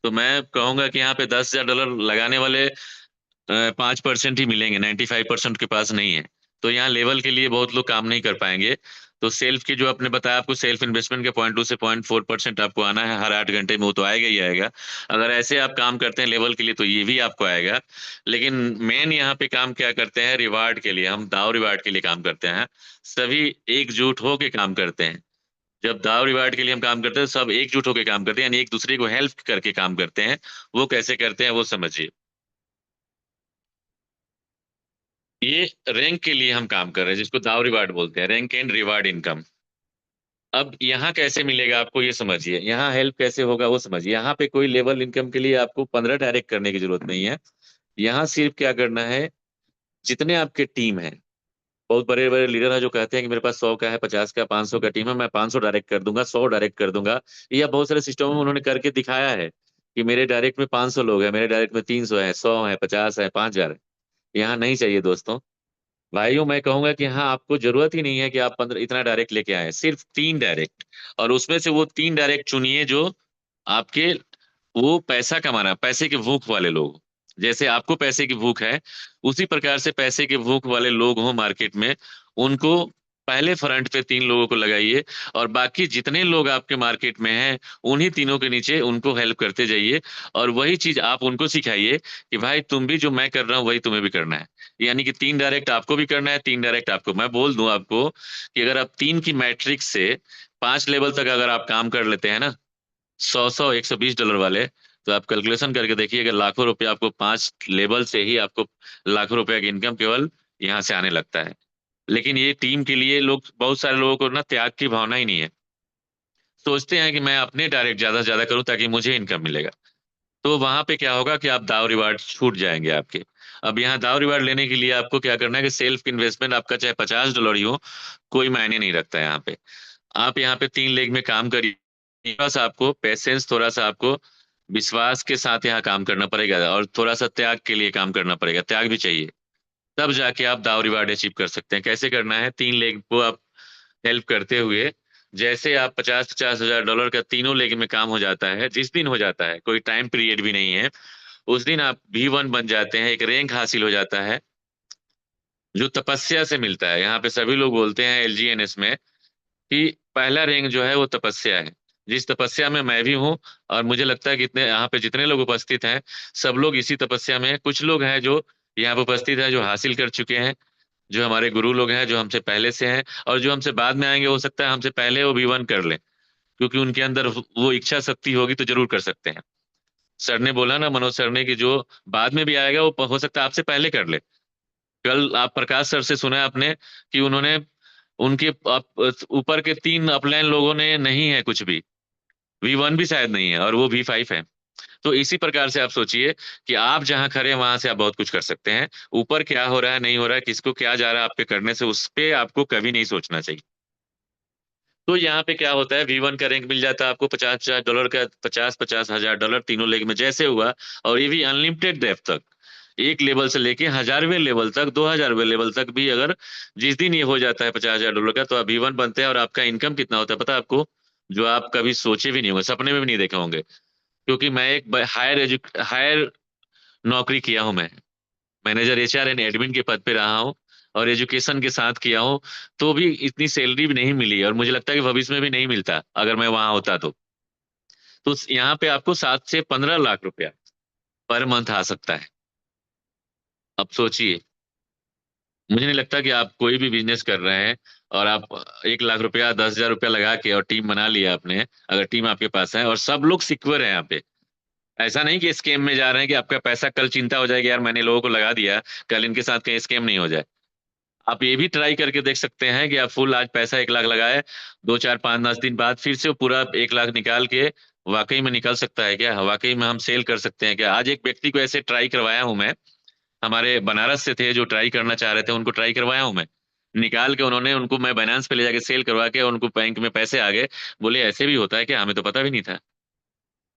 तो मैं कहूंगा कि यहाँ पे $10,000 लगाने वाले 5% ही मिलेंगे, 95% के पास नहीं है। तो यहाँ लेवल के लिए बहुत लोग काम नहीं कर पाएंगे। तो सेल्फ की जो आपने बताया, आपको सेल्फ इन्वेस्टमेंट के 0.2 से 0.4% आपको आना है हर 8 घंटे में, वो तो आएगा ही आएगा। अगर ऐसे आप काम करते हैं लेवल के लिए तो ये भी आपको आएगा। लेकिन मेन यहाँ पे काम क्या करते हैं, रिवार्ड के लिए, हम दाव रिवार्ड के लिए काम करते हैं। सभी एकजुट होके काम करते हैं। जब दाव रिवार्ड के लिए हम काम करते हैं सब एकजुट होकर काम करते हैं, यानी एक दूसरे को हेल्प करके काम करते हैं। वो कैसे करते हैं वो समझिए। ये रैंक के लिए हम काम कर रहे हैं, जिसको दाव रिवार्ड बोलते हैं, रैंक एंड रिवार्ड इनकम। अब यहाँ कैसे मिलेगा आपको ये समझिए, यहाँ हेल्प कैसे होगा वो समझिए। यहाँ पे कोई लेवल इनकम के लिए आपको 15 डायरेक्ट करने की जरूरत नहीं है। यहाँ सिर्फ क्या करना है, जितने आपके टीम है, बहुत बड़े बड़े लीडर है जो कहते हैं कि मेरे पास 100 का है, 50 का, 500 का टीम है, मैं 500 डायरेक्ट कर दूंगा, 100 डायरेक्ट कर दूंगा। या बहुत सारे सिस्टम में उन्होंने करके दिखाया है कि मेरे डायरेक्ट में 500 लोग हैं, मेरे डायरेक्ट में 300 है, 100 है, 50 है, 5,000 है। यहाँ नहीं चाहिए दोस्तों। भाइयों मैं कहूंगा कि हाँ, आपको जरूरत ही नहीं है कि आप 15 इतना डायरेक्ट लेके आए, सिर्फ 3 डायरेक्ट। और उसमें से वो 3 डायरेक्ट चुनिए जो आपके, वो पैसा कमाना, पैसे की भूख वाले लोग। जैसे आपको पैसे की भूख है, उसी प्रकार से पैसे की भूख वाले लोग हो मार्केट में, उनको पहले फ्रंट पे 3 लोगों को लगाइए। और बाकी जितने लोग आपके मार्केट में हैं उन्हीं तीनों के नीचे उनको हेल्प करते जाइए। और वही चीज आप उनको सिखाइए कि भाई तुम भी जो मैं कर रहा हूँ वही तुम्हें भी करना है। यानी कि 3 डायरेक्ट आपको भी करना है, 3 डायरेक्ट आपको। मैं बोल दूं आपको कि अगर आप 3 की मैट्रिक्स से 5 लेवल तक अगर आप काम कर लेते हैं ना, 100 $120 वाले, तो आप कैलकुलेशन करके देखिए, अगर लाखों रुपए आपको 5 लेवल से ही आपको लाखों रुपए की इनकम केवल यहाँ से आने लगता है। लेकिन ये टीम के लिए लोग, बहुत सारे लोगों को ना त्याग की भावना ही नहीं है। सोचते हैं कि मैं अपने डायरेक्ट ज्यादा से ज्यादा करूं ताकि मुझे इनकम मिलेगा। तो वहां पे क्या होगा कि आप दाव रिवार्ड छूट जाएंगे आपके। अब यहाँ दाव रिवार्ड लेने के लिए आपको क्या करना है कि सेल्फ इन्वेस्टमेंट आपका चाहे $50 ही हो, कोई मायने नहीं रखता है यहाँ पे। आप यहाँ पे 3 लेग में काम करिए। थोड़ा सा आपको पेशेंस, थोड़ा सा आपको विश्वास के साथ यहाँ काम करना पड़ेगा, और थोड़ा सा त्याग के लिए काम करना पड़ेगा, त्याग भी चाहिए। तब जाके आप दाव रिवार्ड अचीव कर सकते हैं। कैसे करना है? 3 लेग को आप हेल्प करते हुए, जैसे आप 50-50 हजार डॉलर का तीनों लेग में काम हो जाता है, जिस दिन हो जाता है, कोई टाइम पीरियड भी नहीं है, उस दिन आप V1 बन जाते हैं, एक रैंक हासिल हो जाता है जो तपस्या से मिलता है। यहाँ पे सभी लोग बोलते हैं LGNS में कि पहला रैंक जो है वो तपस्या है, जिस तपस्या में मैं भी हूँ। और मुझे लगता है कि इतने यहाँ पे जितने लोग उपस्थित हैं, सब लोग इसी तपस्या में हैं। कुछ लोग हैं जो यहाँ पे उपस्थित है जो हासिल कर चुके हैं, जो हमारे गुरु लोग हैं, जो हमसे पहले से हैं, और जो हमसे बाद में आएंगे, हो सकता है हमसे पहले वो V1 कर लें, क्योंकि उनके अंदर वो इच्छा शक्ति होगी तो जरूर कर सकते हैं। सर ने बोला ना, मनोज सर ने, कि जो बाद में भी आएगा वो हो सकता है आपसे पहले कर ले। कल आप प्रकाश सर से सुना आपने कि उन्होंने, उनके ऊपर के 3 अपलाइन लोगों ने नहीं है कुछ भी, V1 भी शायद नहीं है, और वो V5 है। तो इसी प्रकार से आप सोचिए कि आप जहां खड़े हैं वहां से आप बहुत कुछ कर सकते हैं। ऊपर क्या हो रहा है, नहीं हो रहा है, किसको क्या जा रहा है आप पे करने से, उस पे आपको कभी नहीं सोचना चाहिए। तो यहाँ पे क्या होता है, V1 का रैंक मिल जाता है आपको $50,000 का, 50-50 हजार डॉलर तीनों लेग में जैसे हुआ। और ये भी अनलिमिटेड डेप्थ तक, एक लेवल से लेके 1000वें लेवल तक, 2000वें लेवल तक भी, अगर जिस दिन ये हो जाता है $50,000 का, तो आप V1 बनते हैं। और आपका इनकम कितना होता है पता है आपको? जो आप कभी सोचे भी नहीं होंगे, सपने में भी नहीं देखे होंगे। क्योंकि मैं एक हायर नौकरी किया हूं मैं, मैनेजर HR एंड एडमिन के पद पे रहा हूँ, और एजुकेशन के साथ किया हूँ। तो भी इतनी सैलरी भी नहीं मिली, और मुझे लगता है कि भविष्य में भी नहीं मिलता अगर मैं वहां होता तो यहाँ पे आपको 7 से 15 लाख रुपया पर मंथ आ सकता है। अब सोचिए, मुझे नहीं लगता कि आप कोई भी बिजनेस कर रहे हैं और आप 1 लाख रुपया, 10,000 रुपया लगा के और टीम बना लिया आपने, अगर टीम आपके पास है और सब लोग सिक्योर है यहाँ पे, ऐसा नहीं कि स्कैम में जा रहे हैं कि आपका पैसा कल चिंता हो जाएगी, यार मैंने लोगों को लगा दिया, कल इनके साथ कहीं स्कैम नहीं हो जाए। आप ये भी ट्राई करके देख सकते हैं कि आप फुल आज पैसा 1 लाख लगाए, 2 4 5 10 दिन बाद फिर से वो पूरा 1 लाख निकाल के, वाकई में निकल सकता है क्या? वाकई में हम सेल कर सकते हैं क्या? आज एक व्यक्ति को ऐसे ट्राई करवाया हूं मैं, हमारे बनारस से थे जो ट्राई करना चाह रहे थे, उनको ट्राई करवाया हूं मैं, निकाल के उन्होंने, उनको मैं बाइनेंस पे ले जाके सेल करवा के उनको बैंक में पैसे आ गए। बोले ऐसे भी होता है क्या? हमें तो पता भी नहीं था।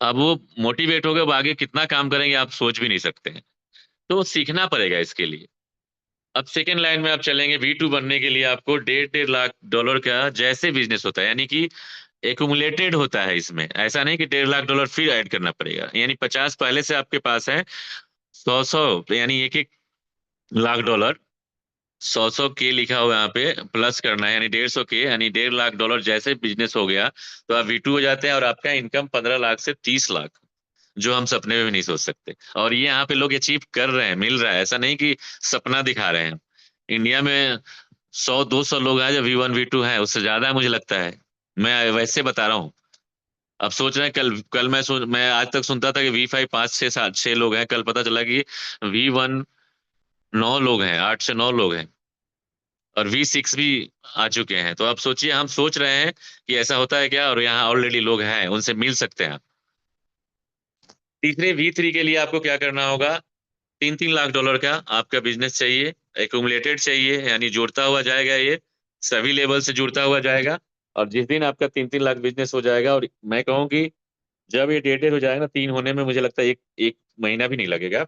अब वो मोटिवेट हो गए, अब आगे कितना काम करेंगे आप सोच भी नहीं सकते हैं। तो सीखना पड़ेगा इसके लिए। अब सेकेंड लाइन में आप चलेंगे, V2 बनने के लिए आपको 1.5 लाख डॉलर का जैसे बिजनेस होता है, यानी कि एकुमुलेटेड होता है इसमें, ऐसा नहीं कि 1.5 लाख डॉलर फिर ऐड करना पड़ेगा। यानी 50 पहले से आपके पास है, 100 100, यानी 1 1 लाख डॉलर, 100 100 के लिखा हुआ है यहाँ पे, प्लस करना है, यानी 150 के, यानी 1.5 लाख डॉलर जैसे बिजनेस हो गया, तो आप V2 हो जाते हैं, और आपका इनकम 15 लाख से 30 लाख, जो हम सपने में भी नहीं सोच सकते। और ये यहाँ पे लोग अचीव कर रहे हैं, मिल रहा है, ऐसा नहीं कि सपना दिखा रहे हैं। इंडिया में 100 200 लोग हैं जो V1 V2 हैं, उससे ज्यादा है मुझे लगता है। मैं वैसे बता रहा हूँ। अब सोच रहे हैं, कल कल मैं आज तक सुनता था कि V5 5 6 7 6 लोग हैं, कल पता चला कि V1 9 लोग हैं, 8 से 9 लोग हैं, और V6 भी आ चुके हैं। तो आप सोचिए, हम सोच रहे हैं कि ऐसा होता है क्या, और यहाँ ऑलरेडी लोग हैं, उनसे मिल सकते हैं आप। तीसरे V3 के लिए आपको क्या करना होगा? 3 3 लाख डॉलर का आपका बिजनेस चाहिए, एकुमुलेटेड चाहिए, यानी जुड़ता हुआ जाएगा, ये सभी लेवल से जुड़ता हुआ जाएगा। और जिस दिन आपका 3 3 लाख बिजनेस हो जाएगा, और मैं कहूँ कि जब ये डेटेड हो जाएगा ना, 3 होने में मुझे लगता है एक एक महीना भी नहीं लगेगा,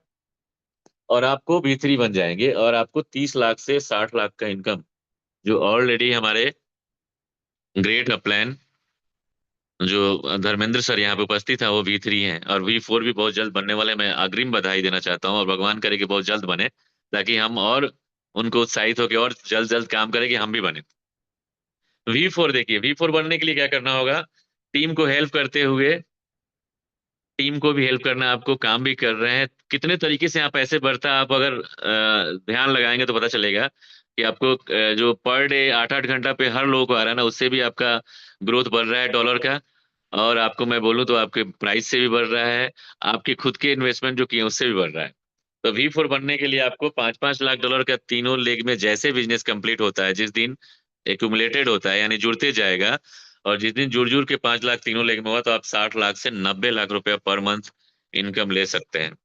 और आपको V3 बन जाएंगे, और आपको 30 लाख से 60 लाख का इनकम, जो ऑलरेडी हमारे ग्रेट अपलैन, जो धर्मेंद्र सर यहाँ पे उपस्थित है, वो V3 हैं, और V4 भी बहुत जल्द बनने वाले हैं। मैं अग्रिम बधाई देना चाहता हूँ, और भगवान करे कि बहुत जल्द बने, ताकि हम और उनको उत्साहित होकर और जल्द जल्द काम करें कि हम भी बने। V4 देखिए, V4 बनने के लिए क्या करना होगा? टीम को हेल्प करते हुए, टीम को भी हेल्प करना है आपको, काम भी कर रहे हैं, कितने तरीके से आप ऐसे बढ़ता है, आप अगर ध्यान लगाएंगे तो पता चलेगा कि आपको जो पर डे 8 8 घंटा पे हर लोगों को आ रहा है ना, उससे भी आपका ग्रोथ बढ़ रहा है डॉलर का। और आपको मैं बोलूं तो आपके प्राइस से भी बढ़ रहा है, आपके खुद के इन्वेस्टमेंट जो किए उससे भी बढ़ रहा है। तो V4 बनने के लिए आपको 5 5 लाख डॉलर का तीनों लेग में जैसे बिजनेस कंप्लीट होता है, जिस दिन एक्यूमुलेटेड होता है, यानी जुड़ते जाएगा, और जिस दिन जुड़ जुड़ के 5 लाख तीनों लेग में हुआ, तो आप 60 लाख से 90 लाख रुपया पर मंथ इनकम ले सकते हैं।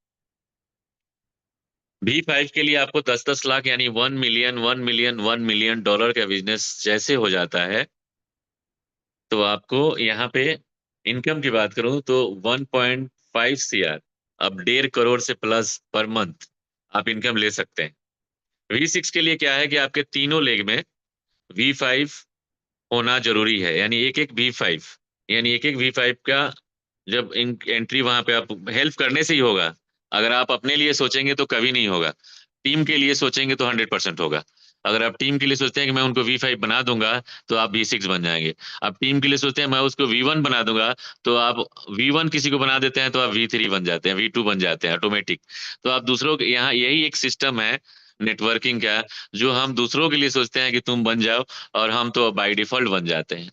V5 के लिए आपको 10-10 लाख यानी 1 मिलियन 1 मिलियन $1 मिलियन का बिजनेस जैसे हो जाता है, तो आपको यहाँ पे इनकम की बात करूं तो 1.5 CR, अब 1.5 करोड़ से प्लस पर मंथ आप इनकम ले सकते हैं। V6 के लिए क्या है कि आपके तीनों लेग में V5 होना जरूरी है, यानी एक एक V5, यानी एक एक V5 का जब एंट्री वहां पे आप हेल्प करने से ही होगा। अगर आप अपने लिए सोचेंगे तो कभी नहीं होगा, टीम के लिए सोचेंगे तो 100% होगा। अगर आप टीम के लिए सोचते हैं कि मैं उनको V5 बना दूंगा तो आप V6 बन जाएंगे। आप टीम के लिए सोचते हैं मैं उसको V1 बना दूंगा तो आप V1 किसी को बना देते हैं तो आप V3 बन जाते हैं, V2 बन जाते हैं ऑटोमेटिक। तो आप दूसरों के यहाँ यही एक सिस्टम है नेटवर्किंग का, जो हम दूसरों के लिए सोचते हैं कि तुम बन जाओ और हम तो बाय डिफॉल्ट बन जाते हैं।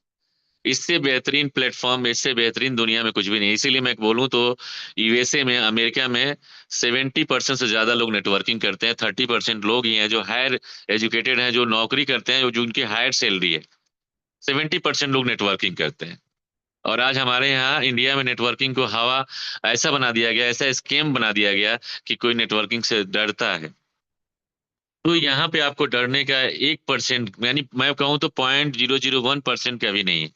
इससे बेहतरीन प्लेटफॉर्म, इससे बेहतरीन दुनिया में कुछ भी नहीं। इसीलिए मैं बोलूं तो यूएसए में, अमेरिका में 70% से ज्यादा लोग नेटवर्किंग करते हैं। 30% लोग ही हैं जो हायर एजुकेटेड हैं, जो नौकरी करते हैं, जो उनकी हायर सैलरी है। 70% लोग नेटवर्किंग करते हैं। और आज हमारे यहाँ इंडिया में नेटवर्किंग को हवा ऐसा बना दिया गया, ऐसा स्कैम बना दिया गया कि कोई नेटवर्किंग से डरता है। तो यहाँ पे आपको डरने का 1%, यानी मैं कहूँ तो 0.001% का भी नहीं है।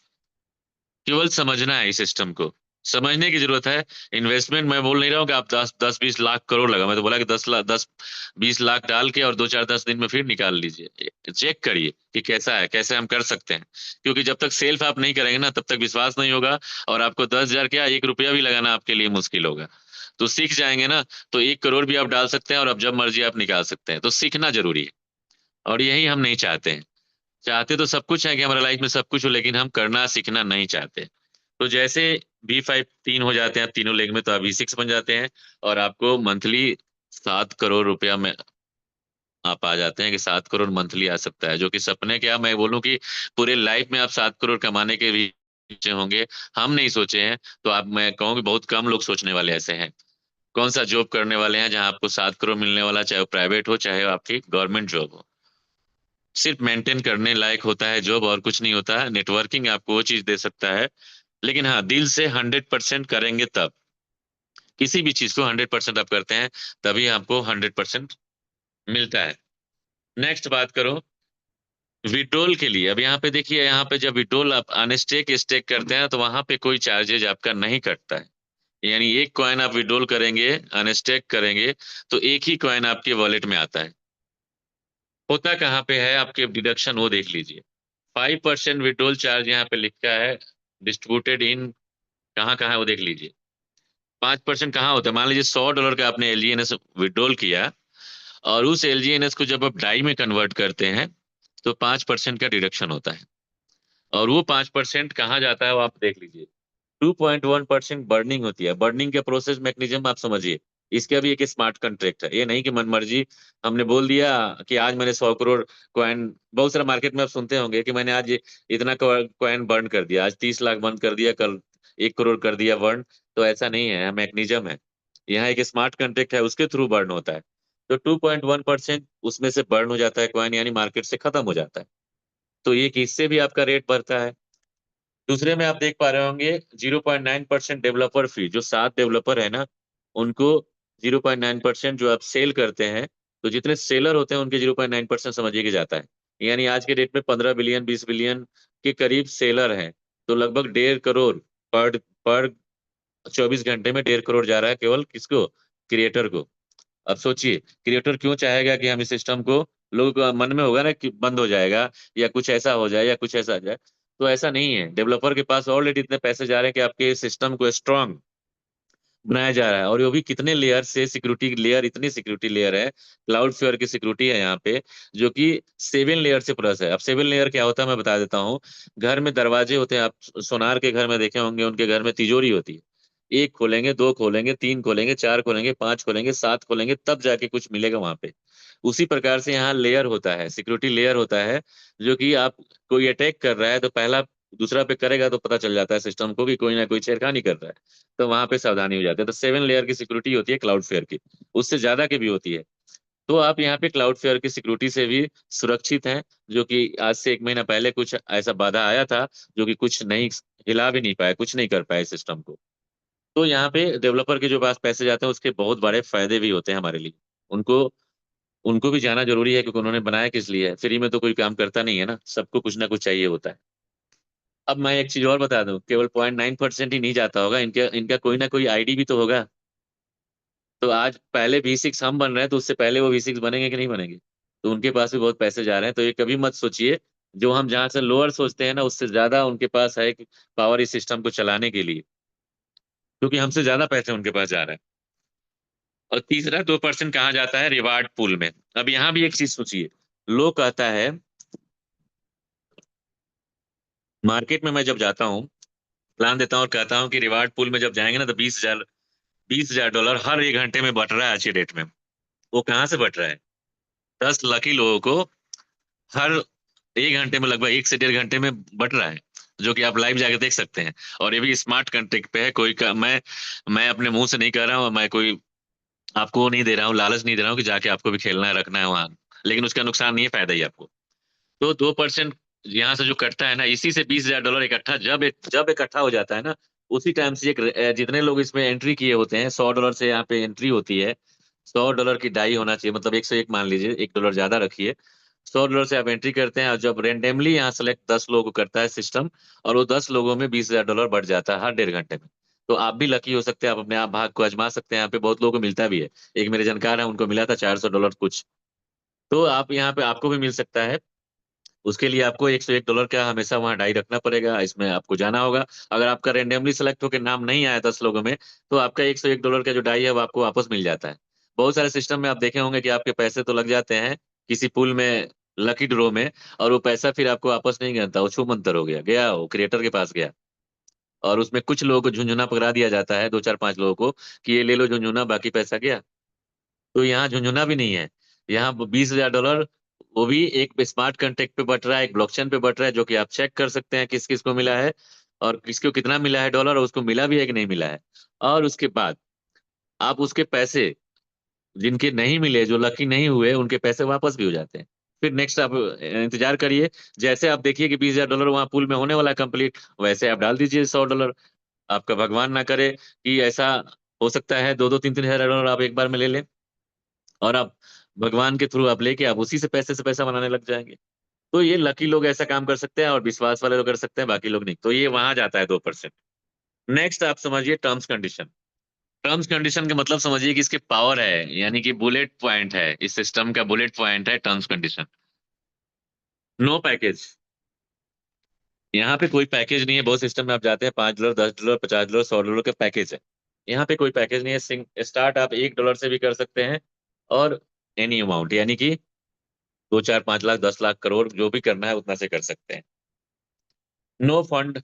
केवल समझना है इस सिस्टम को, समझने की जरूरत है। इन्वेस्टमेंट मैं बोल नहीं रहा हूँ कि आप 10-20 लाख करोड़ लगा, मैं तो बोला कि 10-20 लाख डाल के और 2-4-10 दिन में फिर निकाल लीजिए। चेक करिए कि कैसा है, कैसे हम कर सकते हैं। क्योंकि जब तक सेल्फ आप नहीं करेंगे ना तब तक विश्वास नहीं होगा, और आपको 10,000 क्या 1 रुपया भी लगाना आपके लिए मुश्किल होगा। तो सीख जाएंगे ना तो 1 करोड़ भी आप डाल सकते हैं और अब जब मर्जी आप निकाल सकते हैं। तो सीखना जरूरी है, और यही हम नहीं चाहते हैं। चाहते तो सब कुछ है कि हमारे लाइफ में सब कुछ हो, लेकिन हम करना सीखना नहीं चाहते। तो जैसे V5 3 हो जाते हैं तीनों लेग में, तो आप V6 बन जाते हैं और आपको मंथली 7 करोड़ रुपया में आप आ जाते हैं कि 7 करोड़ मंथली आ सकता है। जो कि सपने, क्या मैं बोलूं कि पूरे लाइफ में आप 7 करोड़ कमाने के भी सोचे होंगे, हम नहीं सोचे हैं। तो आप, मैं कहूँ कि बहुत कम लोग सोचने वाले ऐसे हैं। कौन सा जॉब करने वाले हैं जहां आपको 7 करोड़ मिलने वाला, चाहे वो प्राइवेट हो चाहे वो आपकी गवर्नमेंट जॉब हो। सिर्फ मेंटेन करने लायक होता है जॉब, और कुछ नहीं होता है। नेटवर्किंग आपको वो चीज दे सकता है, लेकिन हाँ दिल से 100% करेंगे तब। किसी भी चीज को 100% आप करते हैं तभी आपको 100% मिलता है। नेक्स्ट बात करो विड्रॉल के लिए। अब यहाँ पे देखिए, यहाँ पे जब विड्रॉल आप अनस्टेक स्टेक करते हैं तो वहां पे कोई चार्जेज आपका नहीं कटता है। यानी एक कॉइन आप विड्रॉल करेंगे, अनस्टेक करेंगे, तो एक ही कॉइन आपके वॉलेट में आता है। होता कहाँ पे है आपके डिडक्शन, वो देख लीजिए। 5% विड्रॉल चार्ज यहाँ पे लिखा है, डिस्ट्रीब्यूटेड इन, कहाँ कहाँ है वो देख लीजिए। 5% कहाँ होता है, मान लीजिए $100 का आपने एलजीएनएस विड्रॉल किया, और उस एलजीएनएस को जब आप डाई में कन्वर्ट करते हैं तो 5% का डिडक्शन होता है। और वो 5% कहाँ जाता है वो आप देख लीजिए। 2.1% बर्निंग होती है। बर्निंग का प्रोसेस मैकेनिज्म आप समझिए। इसका भी एक स्मार्ट कॉन्ट्रैक्ट है, ये नहीं कि मनमर्जी हमने बोल दिया कि आज मैंने 100 करोड़ कॉइन। बहुत सारा मार्केट में आप सुनते होंगे कि मैंने आज इतना कॉइन बर्न कर दिया, आज 30 लाख बर्न कर दिया, कल 1 करोड़ कर दिया बर्न। तो ऐसा नहीं है, मैकेनिज्म है। यहाँ एक स्मार्ट कॉन्ट्रैक्ट है, उसके थ्रू बर्न होता है। तो 2.1% उसमें से बर्न हो जाता है कॉइन, यानी मार्केट से खत्म हो जाता है। तो ये कि इससे भी आपका रेट बढ़ता है। दूसरे में आप देख पा रहे होंगे 0.9% डेवलपर फी, जो 7 डेवलपर है ना उनको 0.9% जो आप सेल करते हैं, तो जितने सेलर होते हैं उनके 0.9% समझिए कि जाता है। यानी आज के डेट में 15 बिलियन 20 बिलियन के करीब सेलर हैं। तो लगभग 1.5 करोड़ पर पर 24 घंटे में 1.5 करोड़ जा रहा है केवल किसको, क्रिएटर को। अब सोचिए क्रिएटर क्यों चाहेगा कि हम इस सिस्टम को, लोगों को मन में होगा ना कि बंद हो जाएगा या कुछ ऐसा हो जाए या कुछ ऐसा आ जाए। तो ऐसा नहीं है, डेवलपर के पास ऑलरेडी इतने पैसे जा रहे हैं कि आपके सिस्टम को स्ट्रांग बनाया जा रहा है। और वो भी कितने लेयर से, सिक्योरिटी लेयर, इतनी सिक्योरिटी लेयर है, क्लाउड फेयर की सिक्योरिटी है यहाँ पे, जो कि 7 लेयर से प्लस है। अब 7 लेयर क्या होता है मैं बता देता हूँ। घर में दरवाजे होते हैं, आप सोनार के घर में देखे होंगे, उनके घर में तिजोरी होती है। एक खोलेंगे, दो खोलेंगे, तीन खोलेंगे, चार खोलेंगे, पांच खोलेंगे, सात खोलेंगे, तब जाके कुछ मिलेगा वहां पे। उसी प्रकार से यहाँ लेयर होता है, सिक्योरिटी लेयर होता है, जो कि आप, कोई अटैक कर रहा है तो पहला दूसरा पे करेगा तो पता चल जाता है सिस्टम को कि कोई ना कोई छेड़खानी कर रहा है। तो वहां पे सावधानी हो जाती है। तो 7 लेयर की सिक्योरिटी होती है क्लाउड फेयर की, उससे ज्यादा की भी होती है। तो आप यहाँ पे क्लाउड फेयर की सिक्योरिटी से भी सुरक्षित हैं। जो कि आज से 1 महीना पहले कुछ ऐसा बाधा आया था, जो कि कुछ नहीं, हिला भी नहीं पाया, कुछ नहीं कर पाए सिस्टम को। तो यहाँ पे डेवलपर के जो पास पैसे जाते हैं उसके बहुत बड़े फायदे भी होते हैं हमारे लिए। उनको उनको भी जाना जरूरी है क्योंकि उन्होंने बनाया किस लिए है। फ्री में तो कोई काम करता नहीं है ना, सबको कुछ ना कुछ चाहिए होता है। अब मैं एक चीज और बता दूं, केवल 0.9% ही नहीं जाता होगा, इनका इनका कोई ना कोई आईडी भी तो होगा। तो आज पहले V6 हम बन रहे हैं तो उससे पहले वो V6 बनेंगे कि नहीं बनेंगे? तो उनके पास भी बहुत पैसे जा रहे हैं। तो ये कभी मत सोचिए, जो हम जहाँ से लोअर सोचते हैं ना उससे ज्यादा उनके पास है पावर इस सिस्टम को चलाने के लिए, क्योंकि हमसे ज्यादा पैसे उनके पास जा रहे हैं। और तीसरा 2% कहाँ जाता है? रिवार्ड पूल में। अब यहाँ भी एक चीज सोचिए, लोग कहता है, मार्केट में मैं जब जाता हूँ प्लान देता हूँ और कहता हूँ कि रिवार्ड पूल में जब जाएंगे ना तो 20,000 हर 1 घंटे में बट रहा है आज की डेट में। वो कहाँ से बट रहा है? 10 लकी लोगों को हर 1 घंटे में, लगभग 1 से 1.5 घंटे में बट रहा है, जो कि आप लाइव जाके देख सकते हैं। और ये भी स्मार्ट कॉन्ट्रैक्ट पे है। मैं अपने मुंह से नहीं कह रहा हूँ, मैं कोई आपको नहीं दे रहा हूँ, लालच नहीं दे रहा हूँ कि जाके आपको भी खेलना है, रखना है वहां। लेकिन उसका नुकसान नहीं है, फायदा ही आपको। तो 2% यहाँ से जो कटता है ना, इसी से $20,000 इकट्ठा जब इकट्ठा हो जाता है ना, उसी टाइम से जितने लोग इसमें एंट्री किए होते हैं, $100 से यहाँ पे एंट्री होती है। $100 की डाई होना चाहिए, मतलब 101 मान लीजिए, $1 ज्यादा रखिए। $100 से आप एंट्री करते हैं और जब रेंडमली यहाँ सेलेक्ट 10 लोगों को करता है सिस्टम, और वो 10 लोगों में $20,000 बढ़ जाता है हर 1.5 घंटे में। तो आप भी लकी हो सकते हैं, आप अपने आप भाग को आजमा सकते हैं। यहाँ पे बहुत लोगों को मिलता भी है। एक मेरे जानकार है, उनको मिला था $400 कुछ। तो आप यहाँ पे आपको भी मिल सकता है। उसके लिए आपको $101 का हमेशा वहाँ डाई रखना पड़ेगा, इसमें आपको जाना होगा। अगर आपका रेंडमली सेलेक्ट होकर नाम नहीं आया 10 लोगों में, तो आपका $101 का जो डाई है वो आपको वापस मिल जाता है। बहुत सारे सिस्टम में आप देखे होंगे कि आपके पैसे तो लग जाते हैं किसी पुल में, लकी ड्रॉ में, और वो पैसा फिर आपको वापस नहीं करता, वो छू मंतर हो गया, गया वो क्रिएटर के पास गया। और उसमें कुछ लोगों को झुंझुना पकड़ा दिया जाता है, 2 4 5 लोगों को, कि ये ले लो झुंझुना, बाकी पैसा गया। तो यहाँ झुंझुना भी नहीं है। यहाँ $20,000 वो भी एक स्मार्ट कॉन्ट्रैक्ट पे बट रहा है, एक ब्लॉकचेन पे बट रहा है, जो कि आप चेक कर सकते हैं किस किस को मिला है, और किसको कितना मिला है डॉलर, और उसको मिला भी है कि नहीं मिला है। और उसके बाद आप उसके पैसे, जिनके नहीं मिले, जो लकी नहीं हुए, उनके पैसे वापस भी हो जाते हैं। फिर नेक्स्ट आप इंतजार करिए। जैसे आप देखिए कि $20,000 वहां पुल में होने वाला है कंप्लीट, वैसे आप डाल दीजिए $100। आपका भगवान ना करे कि ऐसा हो सकता है 2 2 3 3 हजार डॉलर आप एक बार में ले लें, और आप भगवान के थ्रू आप लेके आप उसी से पैसा बनाने लग जाएंगे। तो ये लकी लोग ऐसा काम कर सकते हैं और विश्वास वाले लोग कर सकते हैं, बाकी लोग नहीं। तो ये वहां जाता है 2%। नेक्स्ट आप समझिए टर्म्स कंडीशन। टर्म्स कंडीशन का मतलब समझिए कि इसके पावर है, यानी कि बुलेट पॉइंट है, इस सिस्टम का बुलेट पॉइंट है टर्म्स कंडीशन। नो पैकेज, यहाँ पे कोई पैकेज नहीं है। बहुत सिस्टम में आप जाते हैं, $5, $10, $50, $100 का पैकेज है। यहाँ पे कोई पैकेज नहीं है। स्टार्ट आप $1 से भी कर सकते हैं, और एनी अमाउंट, यानी कि 2 4 5 लाख, 10 लाख, करोड़, जो भी करना है उतना से कर सकते हैं। नो फंड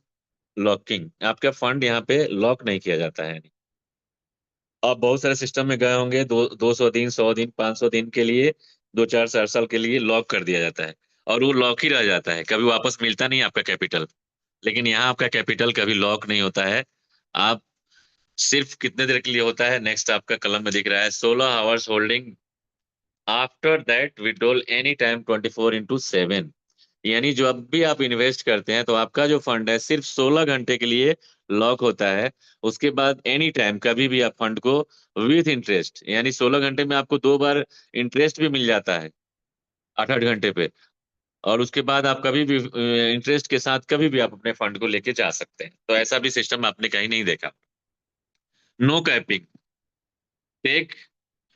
लॉकिंग, आपका फंड यहाँ पे लॉक नहीं किया जाता है। आप बहुत सारे सिस्टम में गए होंगे, 200 दिन, 100 दिन, 500 दिन के लिए, 2 4 4 साल के लिए लॉक कर दिया जाता है, और वो लॉक ही रह जाता है, कभी वापस मिलता नहीं आपका कैपिटल। लेकिन यहाँ आपका कैपिटल कभी लॉक नहीं होता है। आप सिर्फ कितने देर के लिए होता है, नेक्स्ट आपका कलम में दिख रहा है, 16 hours holding, after that withdrawal any time 24/7। यानी जो अब भी आप इन्वेस्ट करते हैं तो आपका जो फंड है सिर्फ 16 घंटे के लिए लॉक होता है। उसके बाद एनी टाइम कभी भी आप फंड को विथ इंटरेस्ट, यानी 16 घंटे में आपको 2 बार इंटरेस्ट भी मिल जाता है, 8 8 घंटे पे। और उसके बाद आप कभी भी इंटरेस्ट के साथ कभी भी आप अपने फंड को लेके जा सकते हैं। तो ऐसा भी सिस्टम आपने कहीं नहीं देखा। No capping, take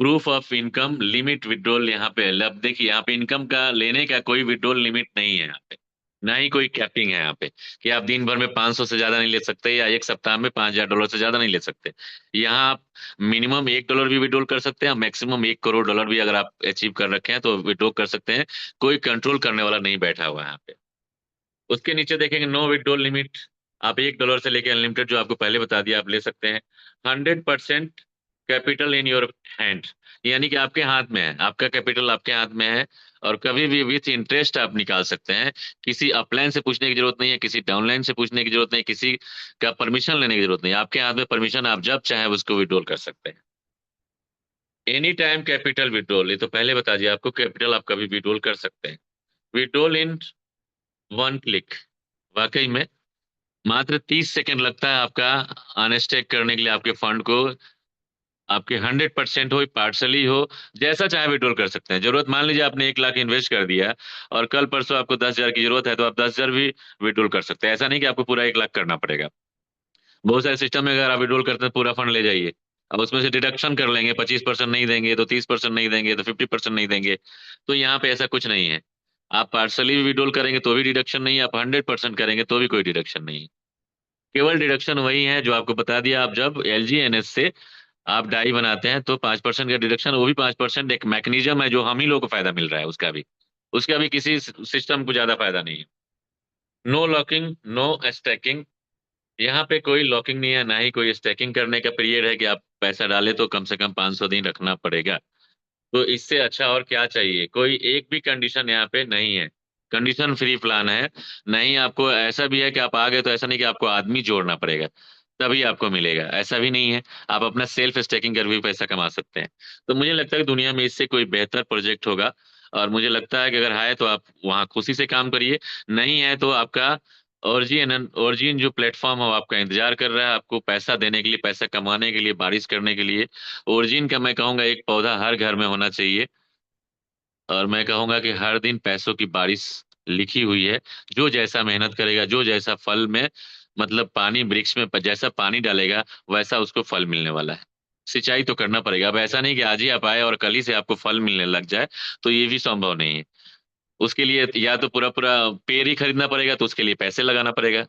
proof of income limit withdrawal. यहाँ पे अब देखिए, यहाँ पे इनकम का लेने का कोई विड्रॉल लिमिट नहीं है यहाँ पे, ना ही कोई कैपिंग है यहाँ पे, कि आप दिन भर में 500 से ज्यादा नहीं ले सकते, या एक सप्ताह में $5,000 से ज्यादा नहीं ले सकते। यहाँ आप मिनिमम $1 भी विड्रॉल कर सकते हैं, मैक्सिमम $1 करोड़ भी अगर आप अचीव कर रखे हैं तो विड्रॉल कर सकते हैं। कोई कंट्रोल करने वाला नहीं बैठा हुआ है यहाँ पे। उसके नीचे देखेंगे नो विड्रॉल लिमिट, आप $1 से लेके अनलिमिटेड, जो आपको पहले बता दिया, आप ले सकते हैं। 100% कैपिटल इन योर हैंड, यानी कि आपके हाथ में है, आपका कैपिटल आपके हाथ में है, और कभी भी विथ इंटरेस्ट आप निकाल सकते हैं। किसी अपलाइन से पूछने की जरूरत नहीं है, किसी डाउनलाइन से पूछने की जरूरत नहीं, किसी का परमिशन लेने की जरूरत नहीं, आपके हाथ में परमिशन, आप जब चाहे उसको विड्रॉल कर सकते हैं। एनी टाइम कैपिटल विड्रॉल, ये तो पहले बता दिया आपको, कैपिटल आप कभी विड्रॉल कर सकते हैं। विड्रॉल इन 1 क्लिक, वाकई में मात्र 30 सेकंड लगता है आपका अनस्टेक करने के लिए आपके फंड को। आपके 100% हो, पार्सली हो, जैसा चाहे विड्रॉल कर सकते हैं। जरूरत मान लीजिए आपने 1 लाख इन्वेस्ट कर दिया और कल परसों आपको 10,000 की जरूरत है, तो आप 10,000 भी विड्रॉल कर सकते हैं। ऐसा नहीं कि आपको पूरा 1 लाख करना पड़ेगा। बहुत सारे सिस्टम में अगर आप विड्रॉल करते हैं पूरा फंड ले जाइए, अब उसमें से डिडक्शन कर लेंगे, 25% नहीं देंगे तो 30% नहीं देंगे तो 50% नहीं देंगे। तो यहाँ पे ऐसा कुछ नहीं है। आप पार्सली भी विड्रॉल करेंगे तो भी डिडक्शन नहीं है, आप 100% करेंगे तो भी कोई डिडक्शन नहीं है। केवल डिडक्शन वही है जो आपको बता दिया। आप जब LGNS से आप डाई बनाते हैं तो 5% का डिडक्शन, वो भी 5% एक मैकेनिज्म है जो हम ही लोग को फायदा मिल रहा है, उसका भी किसी सिस्टम को ज्यादा फायदा नहीं है। No locking, no stacking. यहाँ पे कोई लॉकिंग नहीं है, ना ही कोई स्टैकिंग करने का पीरियड है कि आप पैसा डाले तो कम से कम 500 दिन रखना पड़ेगा। तो इससे अच्छा और क्या चाहिए? कोई एक भी कंडीशन यहाँ पे नहीं है। कंडीशन फ्री प्लान है। नहीं आपको ऐसा भी है कि आप आ गए तो ऐसा नहीं कि आपको आदमी जोड़ना पड़ेगा तभी आपको मिलेगा, ऐसा भी नहीं है। आप अपना सेल्फ स्टेकिंग कर भी पैसा कमा सकते हैं। तो मुझे लगता है कि दुनिया में इससे कोई बेहतर प्रोजेक्ट होगा। और मुझे लगता है कि अगर है तो आप वहाँ खुशी से काम करिए, नहीं है तो आपका ओरिजिन जो प्लेटफॉर्म है वो आपका इंतजार कर रहा है, आपको पैसा देने के लिए, पैसा कमाने के लिए, बारिश करने के लिए। ओरिजिन का मैं कहूंगा एक पौधा हर घर में होना चाहिए। और मैं कहूंगा कि हर दिन पैसों की बारिश लिखी हुई है। जो जैसा मेहनत करेगा, जो जैसा फल में, मतलब पानी वृक्ष में जैसा पानी डालेगा वैसा उसको फल मिलने वाला है। सिंचाई तो करना पड़ेगा। अब ऐसा नहीं कि आज ही आप आए और कल ही से आपको फल मिलने लग जाए, तो ये भी संभव नहीं है। उसके लिए या तो पूरा पूरा पेड़ ही खरीदना पड़ेगा, तो उसके लिए पैसे लगाना पड़ेगा।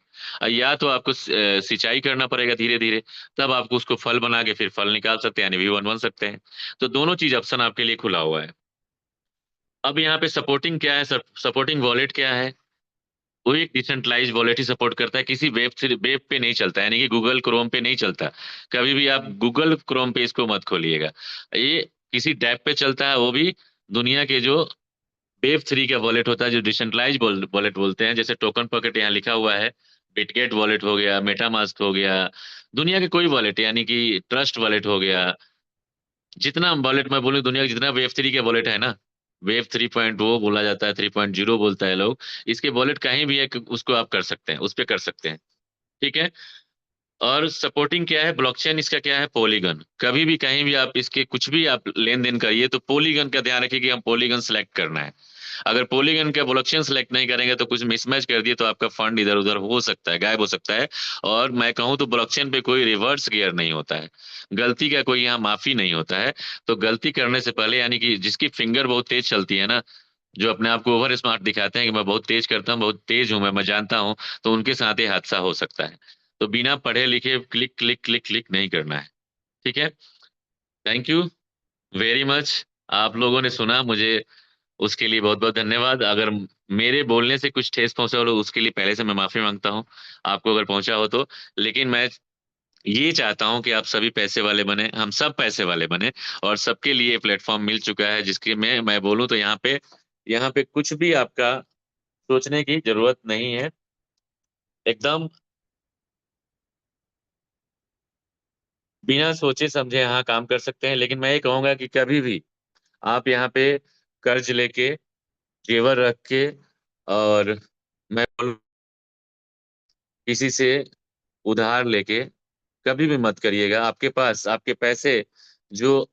या तो आपको सिंचाई करना पड़ेगा धीरे धीरे, तब आपको उसको फल बना के फिर फल निकाल सकते हैं, यानी V1 बन सकते हैं। तो दोनों चीज ऑप्शन आपके लिए खुला हुआ है। अब यहाँ पे सपोर्टिंग क्या है, सपोर्टिंग वॉलेट क्या है? वो एक डिसेंट्रलाइज वॉलेट ही सपोर्ट करता है, किसी वेब पे नहीं चलता, यानी कि गूगल क्रोम पे नहीं चलता। कभी भी आप गूगल क्रोम पे इसको मत खोलिएगा। ये किसी डैप पे चलता है, वो भी दुनिया के जो वेब 3 का वॉलेट होता है, जो डिसेंट्रलाइज वॉलेट बोलते हैं, जैसे टोकन पॉकेट यहाँ लिखा हुआ है, बिटगेट वॉलेट हो गया, मेटामास्क हो गया, दुनिया के कोई वॉलेट यानी कि ट्रस्ट वॉलेट हो गया। जितना वॉलेट मैं बोलूँ, दुनिया के जितना वेब 3 के वॉलेट है ना, वेब 3.0 बोला जाता है, 3.0 बोलता है लोग, इसके वॉलेट कहीं भी है कि उसको आप कर सकते हैं, उस पर कर सकते हैं। ठीक है। और सपोर्टिंग क्या है, ब्लॉकचेन इसका क्या है, पॉलीगन। कभी भी कहीं भी आप इसके कुछ भी आप लेन देन करिए तो पॉलीगन का ध्यान रखिए कि हम पॉलीगन सेलेक्ट करना है। अगर पॉलीगन का ब्लॉकचेन सेलेक्ट नहीं करेंगे तो कुछ मिसमैच कर दिए तो आपका फंड इधर उधर हो सकता है, गायब हो सकता है। और मैं कहूँ तो ब्लॉकचेन पे कोई रिवर्स गियर नहीं होता है, गलती का कोई यहाँ माफी नहीं होता है। तो गलती करने से पहले, यानी कि जिसकी फिंगर बहुत तेज चलती है ना, जो अपने आप को ओवर स्मार्ट दिखाते हैं कि मैं बहुत तेज करता हूँ, बहुत तेज हूँ मैं जानता हूँ, तो उनके साथ ये हादसा हो सकता है। तो बिना पढ़े लिखे क्लिक क्लिक क्लिक क्लिक नहीं करना है। ठीक है। Thank you very much. आप लोगों ने सुना मुझे, उसके लिए बहुत बहुत धन्यवाद। अगर मेरे बोलने से कुछ ठेस पहुंचा हो तो उसके लिए पहले से मैं माफी मांगता हूँ, आपको अगर पहुंचा हो तो। लेकिन मैं ये चाहता हूं कि आप सभी पैसे वाले बने, हम सब पैसे वाले बने, और सबके लिए प्लेटफॉर्म मिल चुका है जिसके में मैं बोलूं तो यहाँ पे कुछ भी आपका सोचने की जरूरत नहीं है। एकदम बिना सोचे समझे यहाँ काम कर सकते हैं। लेकिन मैं ये कहूंगा कि कभी भी आप यहाँ पे कर्ज लेके, जेवर रख के, और मैं बोलूं किसी से उधार लेके कभी भी मत करिएगा। आपके पास आपके पैसे जो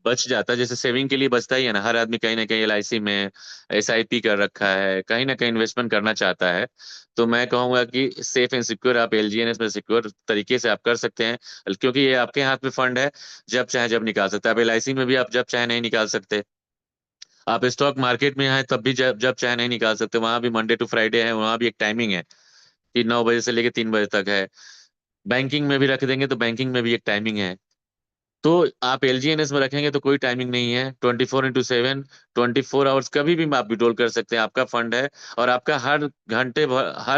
बच जाता है, जैसे सेविंग के लिए बचता ही है ना, हर आदमी कहीं ना कहीं LIC में SIP कर रखा है, कहीं ना कहीं इन्वेस्टमेंट करना चाहता है। तो मैं कहूंगा कि सेफ एंड सिक्योर आप LGNS में सिक्योर तरीके से आप कर सकते हैं, क्योंकि ये आपके हाथ में फंड है। जब चाहे जब निकाल सकते हैं। आप LIC में भी आप जब चाहे नहीं निकाल सकते। आप स्टॉक मार्केट में हैं तब भी जब जब चाहे नहीं निकाल सकते। वहां भी मंडे टू फ्राइडे है, वहां भी एक टाइमिंग है कि 9 बजे से लेकर 3 बजे तक है। बैंकिंग में भी रख देंगे तो बैंकिंग में भी एक टाइमिंग है। तो आप LGNS में रखेंगे तो कोई टाइमिंग नहीं है, 24x7, 24 आवर्स कभी भी आप विड्रॉल कर सकते हैं, आपका फंड है। और आपका हर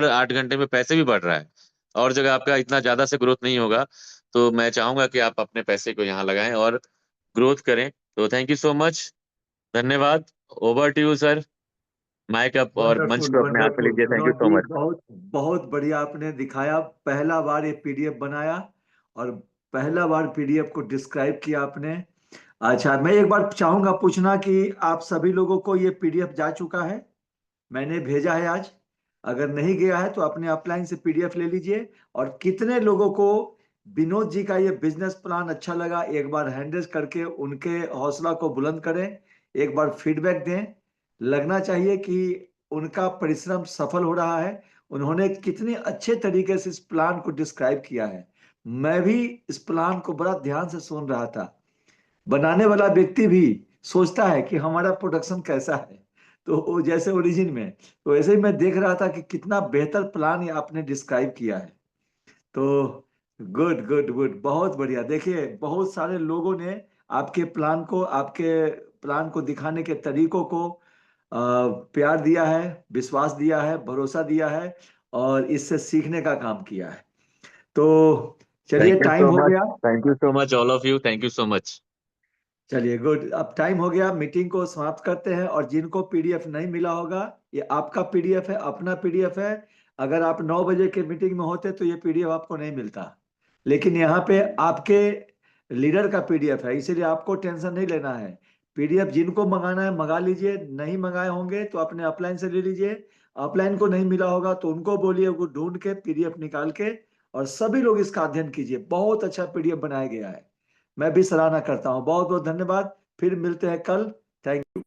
8 घंटे में पैसे भी बढ़ रहा है। और जगह आपका इतना ज्यादा से ग्रोथ नहीं होगा। तो मैं चाहूंगा कि आप अपने पैसे को यहाँ लगाएं और ग्रोथ करें। तो थैंक यू सो मच, धन्यवाद। Over to you sir, mic up और मंच वंडरफुल को अपने हाथ में वंडरफुल लीजिए। Thank you Vinod so ji, much. बहुत बहुत बढ़िया आपने दिखाया। पहला बार ये PDF बनाया और पहला बार PDF को डिस्क्राइब किया आपने। अच्छा, मैं एक बार चाहूंगा पूछना कि आप सभी लोगों को ये PDF जा चुका है? मैंने भेजा है आज। अगर नहीं गया है तो अपने अपलाइन से पीडीएफ ले लीजिए। और कितने लोगों को विनोद जी का ये बिजनेस प्लान अच्छा लगा, एक बार हैंडल्स करके उनके हौसला को बुलंद करें, एक बार फीडबैक दें। लगना चाहिए कि उनका परिश्रम सफल हो रहा है। उन्होंने कितने अच्छे तरीके से इस प्लान को डिस्क्राइब किया है। मैं भी इस प्लान को बड़ा ध्यान से सुन रहा था। बनाने वाला व्यक्ति भी सोचता है कि हमारा प्रोडक्शन कैसा है, तो वो जैसे ओरिजिन में, तो ऐसे ही मैं देख रहा था कि कितना बेहतर प्लान ये आपने डिस्क्राइब किया है। तो गुड गुड गुड, बहुत बढ़िया। देखिए बहुत सारे लोगों ने आपके प्लान को, आपके प्लान को दिखाने के तरीकों को प्यार दिया है, विश्वास दिया है, भरोसा दिया है, और इससे सीखने का काम किया है। तो चलिए थैंक यू टाइम सो हो मच, गया। Thank you so much all of you, thank you so much. चलिए गुड, अब टाइम हो गया, मीटिंग को समाप्त करते हैं। और जिनको पीडीएफ नहीं मिला होगा, ये आपका पीडीएफ है, अपना पीडीएफ है। अगर आप 9 बजे के मीटिंग में होते तो ये पीडीएफ आपको नहीं मिलता, लेकिन यहाँ पे आपके लीडर का पीडीएफ है, इसीलिए आपको टेंशन नहीं लेना है। पीडीएफ जिनको मंगाना है मंगा लीजिए, नहीं मंगाए होंगे तो अपने अपलाइन से ले लीजिए। अपलाइन को नहीं मिला होगा तो उनको बोलिए वो ढूंढ के पीडीएफ निकाल के, और सभी लोग इसका अध्ययन कीजिए। बहुत अच्छा पीडीएफ बनाया गया है, मैं भी सराहना करता हूँ। बहुत बहुत धन्यवाद, फिर मिलते हैं कल। Thank you.